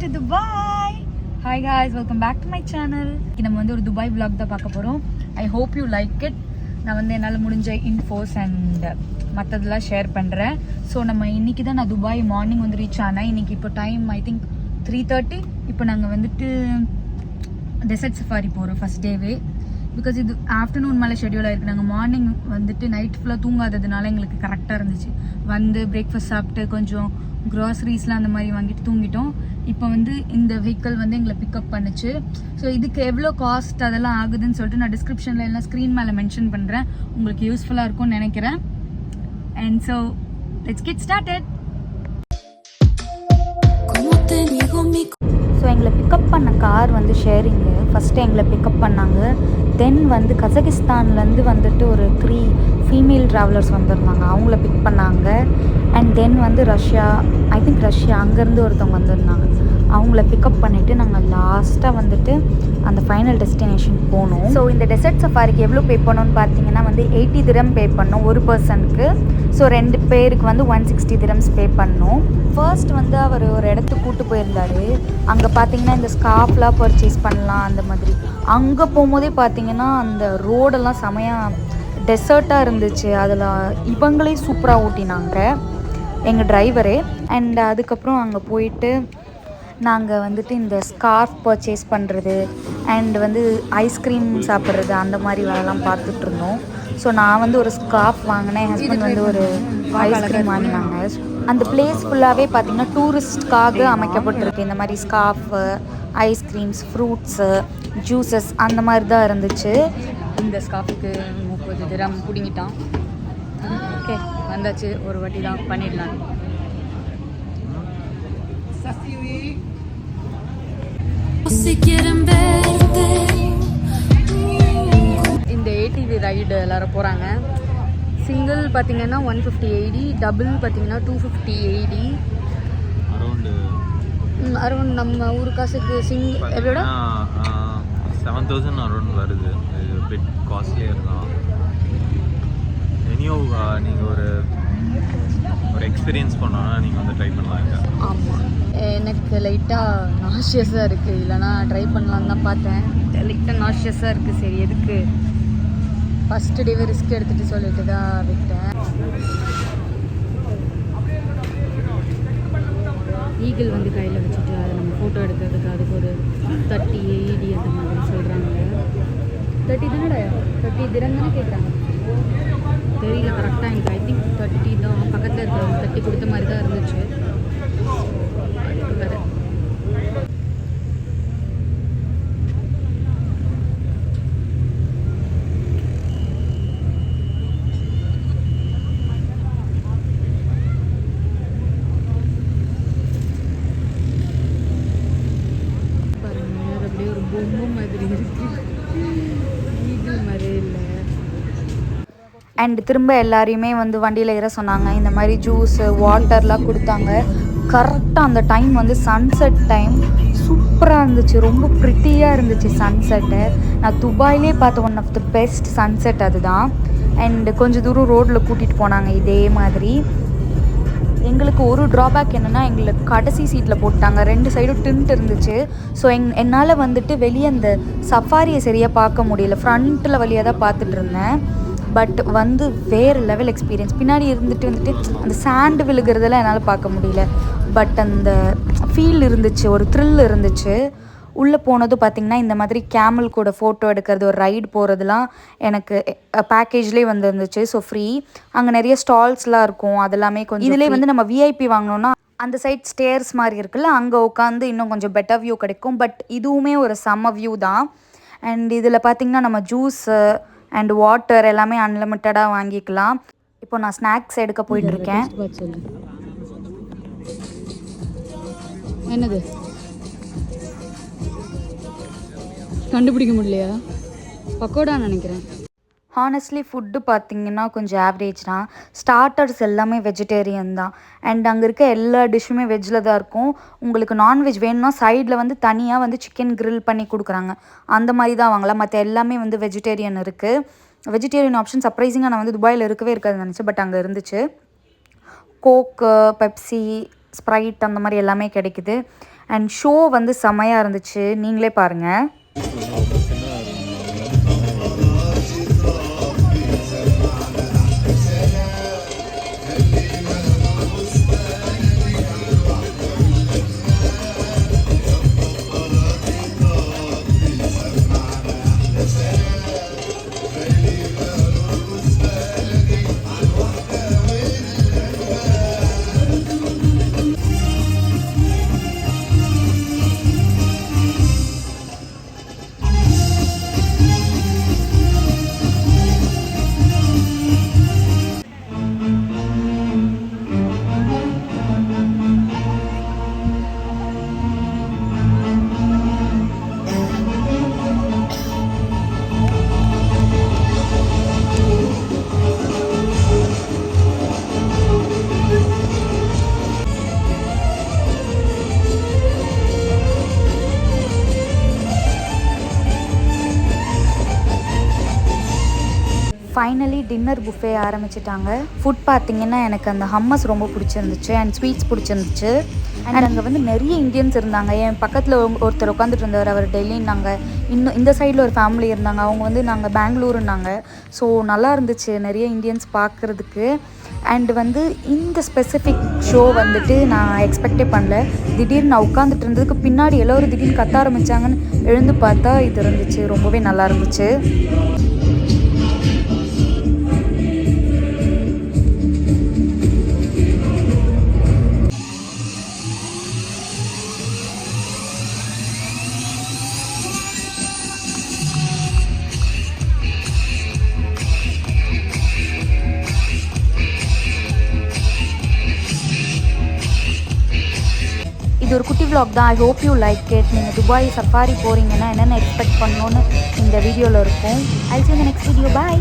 to Dubai. Hi guys, welcome back to my channel. நம்ம வந்து ஒரு துபாய் vlog தான் பார்க்க போறோம். I hope you like it. நான் வந்து என்னால முடிஞ்ச இன்ஃபோஸ் அண்ட் மற்றதெல்லாம் ஷேர் பண்ணுறேன். ஸோ நம்ம இன்னைக்கு தான் நான் துபாய் மார்னிங் வந்து ரீச் ஆனேன். இன்னைக்கு இப்போ டைம் ஐ திங்க் 3:30. இப்போ நாங்கள் வந்துட்டு டெசர்ட் சஃபாரி போகிறோம் ஃபர்ஸ்ட் டேவே. பிகாஸ் இது ஆஃப்டர்நூன் மேலே ஷெடியூல் ஆகிருக்கு. நாங்கள் மார்னிங் வந்துட்டு நைட் ஃபுல்லாக தூங்காததுனால எங்களுக்கு கரெக்டாக இருந்துச்சு. வந்து பிரேக்ஃபாஸ்ட் சாப்பிட்டு கொஞ்சம் க்ராசரிஸ்லாம் அந்த மாதிரி வாங்கிட்டு தூங்கிட்டோம். இப்போ வந்து இந்த வெஹிக்கிள் வந்து எங்களை பிக்கப் பண்ணுச்சு. ஸோ இதுக்கு எவ்வளோ காஸ்ட் அதெல்லாம் ஆகுதுன்னு சொல்லிட்டு நான் டிஸ்கிரிப்ஷனில் எல்லாம் ஸ்க்ரீன் மேலே மென்ஷன் பண்ணுறேன். உங்களுக்கு யூஸ்ஃபுல்லாக இருக்கும்னு நினைக்கிறேன். And so let's get started. So எங்களை பிக்கப் பண்ண கார் வந்து ஷேரிங்கு. ஃபஸ்ட்டு எங்களை பிக்கப் பண்ணாங்க. தென் வந்து கசகிஸ்தான்லேருந்து வந்துட்டு ஒரு 3 ஃபீமேல் ட்ராவலர்ஸ் வந்திருந்தாங்க. அவங்கள பிக் பண்ணாங்க. அண்ட் தென் வந்து ரஷ்யா அங்கேருந்து ஒருத்தவங்க வந்திருந்தாங்க. அவங்கள பிக்கப் பண்ணிவிட்டு நாங்கள் லாஸ்ட்டாக வந்துட்டு அந்த ஃபைனல் டெஸ்டினேஷன் போனோம். ஸோ இந்த டெசர்ட் சஃபாரிக்கு எவ்வளோ பே பண்ணோன்னு பார்த்தீங்கன்னா வந்து 80 திரம் பே பண்ணோம் ஒரு பர்சனுக்கு. ஸோ 2 பேருக்கு வந்து 160 திரம்ஸ் பே பண்ணோம். ஃபர்ஸ்ட் வந்து அவர் ஒரு இடத்துக்கு கூப்பிட்டு போயிருந்தார். அங்கே பார்த்தீங்கன்னா இந்த ஸ்கார்ஃப்லாம் பர்ச்சேஸ் பண்ணலாம் அந்த மாதிரி. அங்கே போகும்போதே பார்த்தீங்கன்னா அந்த ரோடெல்லாம் செமையாக டெசர்ட்டாக இருந்துச்சு. அதில் இவங்களே சூப்பராக ஓட்டினாங்க எங்கள் டிரைவரே. அண்ட் அதுக்கப்புறம் அங்கே போயிட்டு நாங்கள் வந்துட்டு இந்த ஸ்கார்ஃப் பர்ச்சேஸ் பண்ணுறது அண்ட் வந்து ஐஸ்கிரீம் சாப்பிட்றது அந்த மாதிரி வேலைலாம் பார்த்துட்ருந்தோம். ஸோ நான் வந்து ஒரு ஸ்கார்ஃப் வாங்கினேன். என் ஹஸ்பண்ட் வந்து ஒரு ஐஸ்கிரீம் வாங்கினாங்க. அந்த பிளேஸ் ஃபுல்லாகவே பார்த்திங்கன்னா டூரிஸ்ட்காக அமைக்கப்பட்டிருக்கு. இந்த மாதிரி ஸ்கார்ஃபு, ஐஸ்கிரீம்ஸ், ஃப்ரூட்ஸு, ஜூஸஸ் அந்த மாதிரி தான் இருந்துச்சு. இந்த ஸ்கார்ஃபுக்கு 30 திரம் பிடிங்கிட்டான். ஓகே வந்தாச்சு, ஒரு வாட்டி தான் பண்ணிடலாம். இந்த ATV ரைடு எல்லாரும் போகிறாங்க. சிங்கிள் பார்த்தீங்கன்னா 150 டபுள் பார்த்தீங்கன்னா 250 அரௌண்ட் நம்ம ஊர் காசுக்கு எவ்வளோ 7,000 அரௌண்ட் வருது. பிட் காஸ்ட்லியர் தான். எனியோ நீங்கள் ஒரு எக்ஸ்பீரியன்ஸ் பண்ணோன்னா நீங்கள் வந்து ட்ரை பண்ணலாங்க. ஆமாம், எனக்கு லைட்டாக நாஷியஸாக இருக்குது. இல்லைனா ட்ரை பண்ணலான்னு தான் பார்த்தேன். லைட்டாக நாஷியஸாக இருக்குது. சரி எதுக்கு ஃபஸ்ட்டு டேவே ரிஸ்க் எடுத்துகிட்டு சொல்லிட்டு தான் விட்டேன். ஈகிள் வந்து கையில் வச்சுட்டு அதை நம்ம ஃபோட்டோ எடுக்கிறதுக்கு அதுக்கு ஒரு 30 அந்த மாதிரி சொல்கிறாங்க. 30 தானடா, 30 திரம் தானே கேட்குறாங்க. தெரியல கரெக்டாக. எனக்கு ஐ திங்க் 30 தான். பக்கத்தில் இருக்கிறவங்க 30 கொடுத்த மாதிரி தான் இருந்துச்சு. வேறு அண்ட் திரும்ப எல்லாரையுமே வந்து வண்டியில் ஏற சொன்னாங்க. இந்த மாதிரி ஜூஸு, வாட்டர்லாம் கொடுத்தாங்க. கரெக்டாக அந்த டைம் வந்து சன்செட் டைம் சூப்பராக இருந்துச்சு. ரொம்ப ப்ரிட்டியாக இருந்துச்சு சன்செட்டு. நான் துபாயிலே பார்த்த one of the best sunset அதுதான். அண்டு கொஞ்சம் தூரம் ரோட்டில் கூட்டிகிட்டு போனாங்க இதே மாதிரி. எங்களுக்கு ஒரு ட்ராபேக் என்னென்னா எங்களுக்கு கடைசி சீட்டில் போட்டாங்க. 2 சைடும் டின்ட் இருந்துச்சு. ஸோ என்னால் வந்துட்டு வெளியே அந்த சஃபாரியை சரியாக பார்க்க முடியல. ஃப்ரண்ட்டில் வழியாக தான் பார்த்துட்டு இருந்தேன். பட் வந்து வேறு லெவல் எக்ஸ்பீரியன்ஸ். பின்னாடி வந்துட்டு அந்த சாண்டு விழுகிறதெல்லாம் என்னால் பார்க்க முடியல. பட் அந்த ஃபீல் இருந்துச்சு, ஒரு த்ரில் இருந்துச்சு. உள்ளே போனதும் பார்த்திங்கன்னா இந்த மாதிரி கேமல் கூட ஃபோட்டோ எடுக்கிறது, ஒரு ரைடு போகிறதுலாம் எனக்கு பேக்கேஜ்லேயே வந்துருந்துச்சு. So free. அங்கே நிறைய ஸ்டால்ஸ்லாம் இருக்கும். அதெல்லாமே கொஞ்சம் இதிலே வந்து நம்ம VIP வாங்கினோன்னா அந்த சைட் ஸ்டேர்ஸ் மாதிரி இருக்குல்ல, அங்கே உட்காந்து இன்னும் கொஞ்சம் பெட்டர் வியூ கிடைக்கும். பட் இதுவுமே ஒரு செம்ம வியூ தான். அண்ட் இதில் பார்த்திங்கன்னா நம்ம ஜூஸு அண்ட் வாட்டர் எல்லாமே அன்லிமிட்டடாக வாங்கிக்கலாம். இப்போ நான் ஸ்நாக்ஸ் எடுக்க போயிட்டுருக்கேன். என்னது கண்டுபிடிக்க முடியலையா? பக்கோடா நினைக்கிறேன். ஹானஸ்ட்லி ஃபுட்டு பார்த்திங்கன்னா கொஞ்சம் ஆவரேஜ் தான். ஸ்டார்டர்ஸ் எல்லாமே வெஜிடேரியன் தான். அண்ட் அங்கே இருக்க எல்லா டிஷ்ஷுமே வெஜ்ஜில் தான் இருக்கும். உங்களுக்கு நான்வெஜ் வேணும்னா சைடில் வந்து தனியாக வந்து சிக்கன் கிரில் பண்ணி கொடுக்குறாங்க. அந்த மாதிரி தான் வாங்கலாம். மற்ற எல்லாமே வந்து வெஜிடேரியன் இருக்குது. வெஜிடேரியன் ஆப்ஷன் சர்ப்ரைசிங்காக நான் வந்து துபாயில் இருக்கவே இருக்காதுன்னு நினச்சேன். பட் அங்கே இருந்துச்சு. கோக்கு, பெப்சி, ஸ்ப்ரைட் அந்த மாதிரி எல்லாமே கிடைக்குது. அண்ட் ஷோ வந்து செமையாக இருந்துச்சு, நீங்களே பாருங்கள். ஃபைனலி டின்னர் புஃபே ஆரம்பிச்சிட்டாங்க. ஃபுட் பார்த்திங்கன்னா எனக்கு அந்த ஹம்மஸ் ரொம்ப பிடிச்சிருந்துச்சு அண்ட் ஸ்வீட்ஸ் பிடிச்சிருந்துச்சு. அண்ட் அங்கே வந்து நிறைய இந்தியன்ஸ் இருந்தாங்க. என் பக்கத்தில் ஒருத்தர் உட்காந்துட்டு இருந்தார், அவர் டெல்லின்னாங்க. இன்னும் இந்த சைடில் ஒரு ஃபேமிலி இருந்தாங்க, அவங்க வந்து நாங்கள் பெங்களூருன்னாங்க. ஸோ நல்லா இருந்துச்சு நிறைய இந்தியன்ஸ் பார்க்குறதுக்கு. அண்ட் வந்து இந்த ஸ்பெசிஃபிக் ஷோ வந்துட்டு நான் எக்ஸ்பெக்டே பண்ணல. திடீர்னு நான் உட்காந்துட்டு இருந்ததுக்கு பின்னாடி எல்லோரும் திடீர்னு கத்த ஆரம்பித்தாங்கன்னு எழுந்து பார்த்தா இது இருந்துச்சு. ரொம்பவே நல்லா இருந்துச்சு. இது ஒரு குட்டி vlog தான். I hope you like it. நீங்கள் துபாய் சஃபாரி போகிறீங்கன்னா என்னென்ன எக்ஸ்பெக்ட் பண்ணணுன்னு இந்த வீடியோவில் இருக்கும். ஐ see you in the next video. Bye.